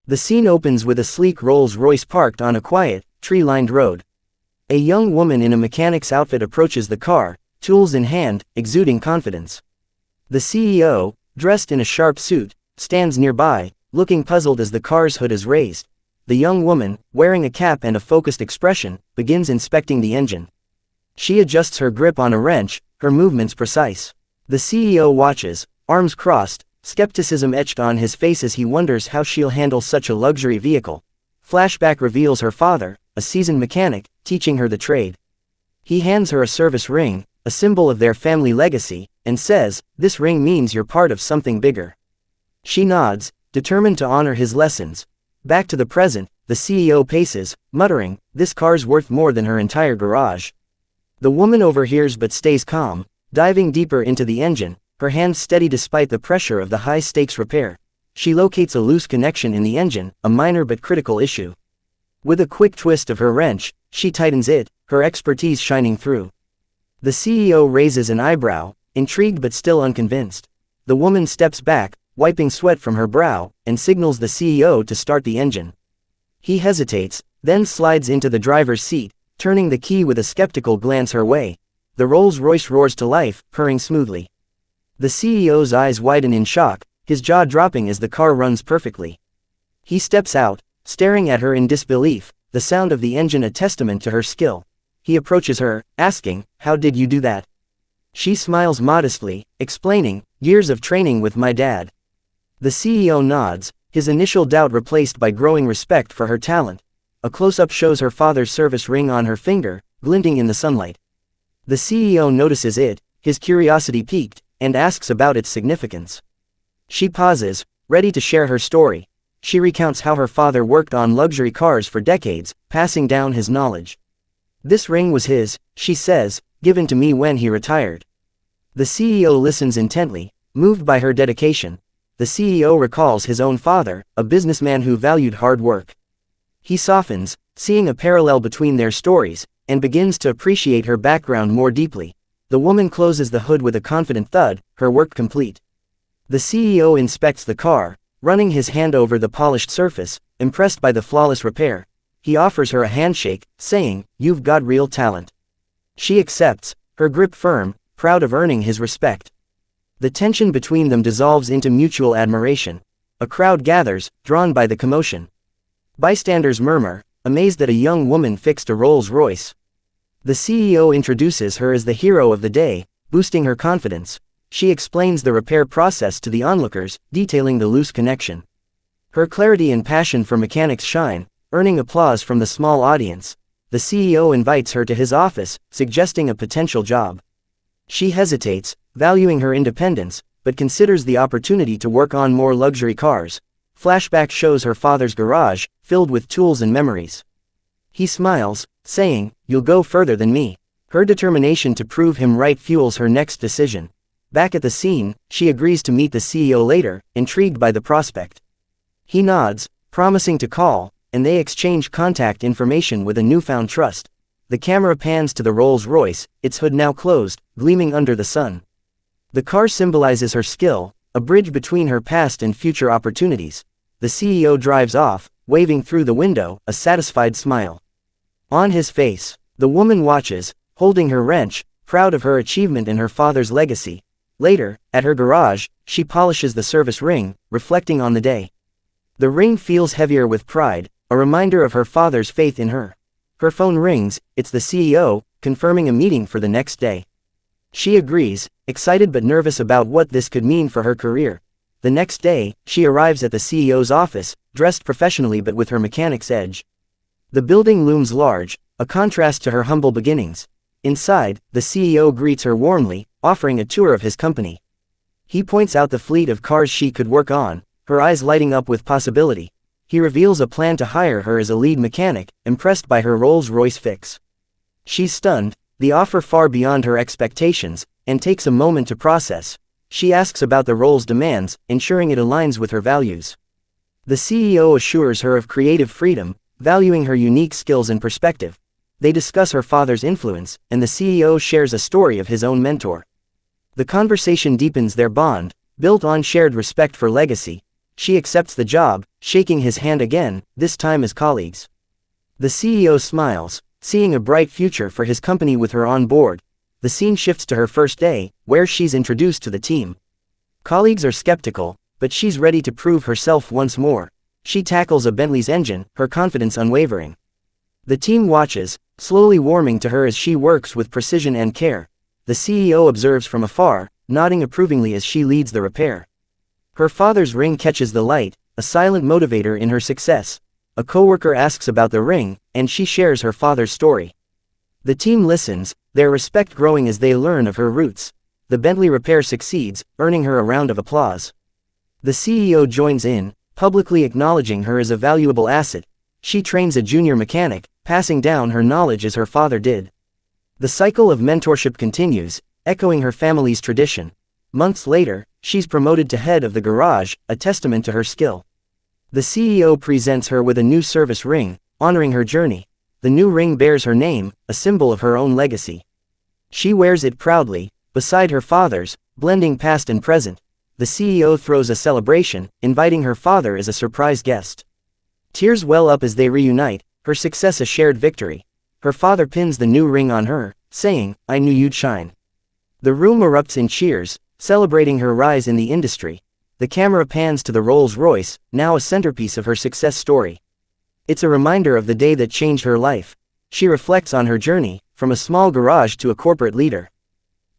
The scene opens with a sleek Rolls Royce parked on a quiet, tree-lined road. A young woman in a mechanic's outfit approaches the car, tools in hand, exuding confidence. The CEO, dressed in a sharp suit, stands nearby, looking puzzled as the car's hood is raised. The young woman, wearing a cap and a focused expression, begins inspecting the engine. She adjusts her grip on a wrench, her movements precise. The CEO watches, arms crossed, skepticism etched on his face as he wonders how she'll handle such a luxury vehicle. Flashback reveals her father, a seasoned mechanic, teaching her the trade. He hands her a service ring, a symbol of their family legacy, and says, "This ring means you're part of something bigger." She nods, determined to honor his lessons. Back to the present, the CEO paces, muttering, "This car's worth more than her entire garage." The woman overhears but stays calm, diving deeper into the engine, her hands steady despite the pressure of the high-stakes repair. She locates a loose connection in the engine, a minor but critical issue. With a quick twist of her wrench, she tightens it, her expertise shining through. The CEO raises an eyebrow, intrigued but still unconvinced. The woman steps back, wiping sweat from her brow, and signals the CEO to start the engine. He hesitates, then slides into the driver's seat, turning the key with a skeptical glance her way. The Rolls Royce roars to life, purring smoothly. The CEO's eyes widen in shock, his jaw dropping as the car runs perfectly. He steps out, staring at her in disbelief, the sound of the engine a testament to her skill. He approaches her, asking, "How did you do that?" She smiles modestly, explaining, "Years of training with my dad." The CEO nods, his initial doubt replaced by growing respect for her talent. A close-up shows her father's service ring on her finger, glinting in the sunlight. The CEO notices it, his curiosity piqued, and asks about its significance. She pauses, ready to share her story. She recounts how her father worked on luxury cars for decades, passing down his knowledge. "This ring was his," she says, "given to me when he retired." The CEO listens intently, moved by her dedication. The CEO recalls his own father, a businessman who valued hard work. He softens, seeing a parallel between their stories, and begins to appreciate her background more deeply. The woman closes the hood with a confident thud, her work complete. The CEO inspects the car, running his hand over the polished surface, impressed by the flawless repair. He offers her a handshake, saying, "You've got real talent." She accepts, her grip firm, proud of earning his respect. The tension between them dissolves into mutual admiration. A crowd gathers, drawn by the commotion. Bystanders murmur, amazed that a young woman fixed a Rolls Royce. The CEO introduces her as the hero of the day, boosting her confidence. She explains the repair process to the onlookers, detailing the loose connection. Her clarity and passion for mechanics shine, earning applause from the small audience. The CEO invites her to his office, suggesting a potential job. She hesitates, valuing her independence, but considers the opportunity to work on more luxury cars. Flashback shows her father's garage, filled with tools and memories. He smiles, saying, "You'll go further than me." Her determination to prove him right fuels her next decision. Back at the scene, she agrees to meet the CEO later, intrigued by the prospect. He nods, promising to call, and they exchange contact information with a newfound trust. The camera pans to the Rolls Royce, its hood now closed, gleaming under the sun. The car symbolizes her skill, a bridge between her past and future opportunities. The CEO drives off, waving through the window, a satisfied smile on his face. The woman watches, holding her wrench, proud of her achievement and her father's legacy. Later, at her garage, she polishes the service ring, reflecting on the day. The ring feels heavier with pride, a reminder of her father's faith in her. Her phone rings, it's the CEO, confirming a meeting for the next day. She agrees, excited but nervous about what this could mean for her career. The next day, she arrives at the CEO's office, dressed professionally but with her mechanic's edge. The building looms large, a contrast to her humble beginnings. Inside, the CEO greets her warmly, offering a tour of his company. He points out the fleet of cars she could work on, her eyes lighting up with possibility. He reveals a plan to hire her as a lead mechanic, impressed by her Rolls Royce fix. She's stunned, the offer far beyond her expectations, and takes a moment to process. She asks about the role's demands, ensuring it aligns with her values. The CEO assures her of creative freedom, valuing her unique skills and perspective. They discuss her father's influence, and the CEO shares a story of his own mentor. The conversation deepens their bond, built on shared respect for legacy. She accepts the job, shaking his hand again, this time as colleagues. The CEO smiles, seeing a bright future for his company with her on board. The scene shifts to her first day, where she's introduced to the team. Colleagues are skeptical, but she's ready to prove herself once more. She tackles a Bentley's engine, her confidence unwavering. The team watches, slowly warming to her as she works with precision and care. The CEO observes from afar, nodding approvingly as she leads the repair. Her father's ring catches the light, a silent motivator in her success. A coworker asks about the ring, and she shares her father's story. The team listens, their respect growing as they learn of her roots. The Bentley repair succeeds, earning her a round of applause. The CEO joins in, publicly acknowledging her as a valuable asset. She trains a junior mechanic, passing down her knowledge as her father did. The cycle of mentorship continues, echoing her family's tradition. Months later, she's promoted to head of the garage, a testament to her skill. The CEO presents her with a new service ring, honoring her journey. The new ring bears her name, a symbol of her own legacy. She wears it proudly, beside her father's, blending past and present. The CEO throws a celebration, inviting her father as a surprise guest. Tears well up as they reunite, her success a shared victory. Her father pins the new ring on her, saying, "I knew you'd shine." The room erupts in cheers, celebrating her rise in the industry. The camera pans to the Rolls Royce, now a centerpiece of her success story. It's a reminder of the day that changed her life. She reflects on her journey, from a small garage to a corporate leader.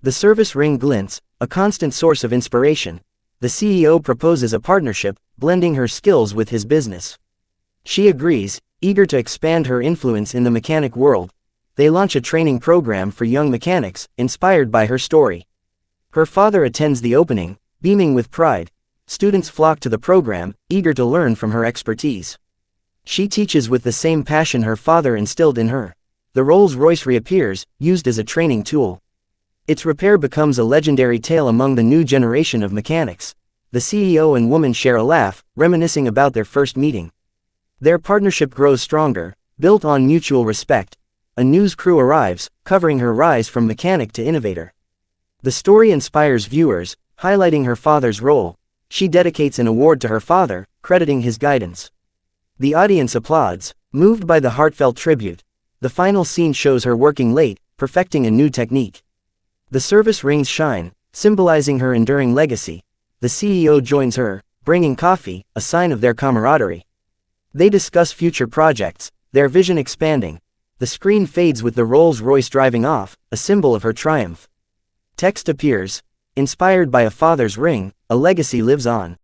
The service ring glints, a constant source of inspiration. The CEO proposes a partnership, blending her skills with his business. She agrees, eager to expand her influence in the mechanic world. They launch a training program for young mechanics, inspired by her story. Her father attends the opening, beaming with pride. Students flock to the program, eager to learn from her expertise. She teaches with the same passion her father instilled in her. The Rolls Royce reappears, used as a training tool. Its repair becomes a legendary tale among the new generation of mechanics. The CEO and woman share a laugh, reminiscing about their first meeting. Their partnership grows stronger, built on mutual respect. A news crew arrives, covering her rise from mechanic to innovator. The story inspires viewers, highlighting her father's role. She dedicates an award to her father, crediting his guidance. The audience applauds, moved by the heartfelt tribute. The final scene shows her working late, perfecting a new technique. The service rings shine, symbolizing her enduring legacy. The CEO joins her, bringing coffee, a sign of their camaraderie. They discuss future projects, their vision expanding. The screen fades with the Rolls Royce driving off, a symbol of her triumph. Text appears. Inspired by a father's ring, a legacy lives on.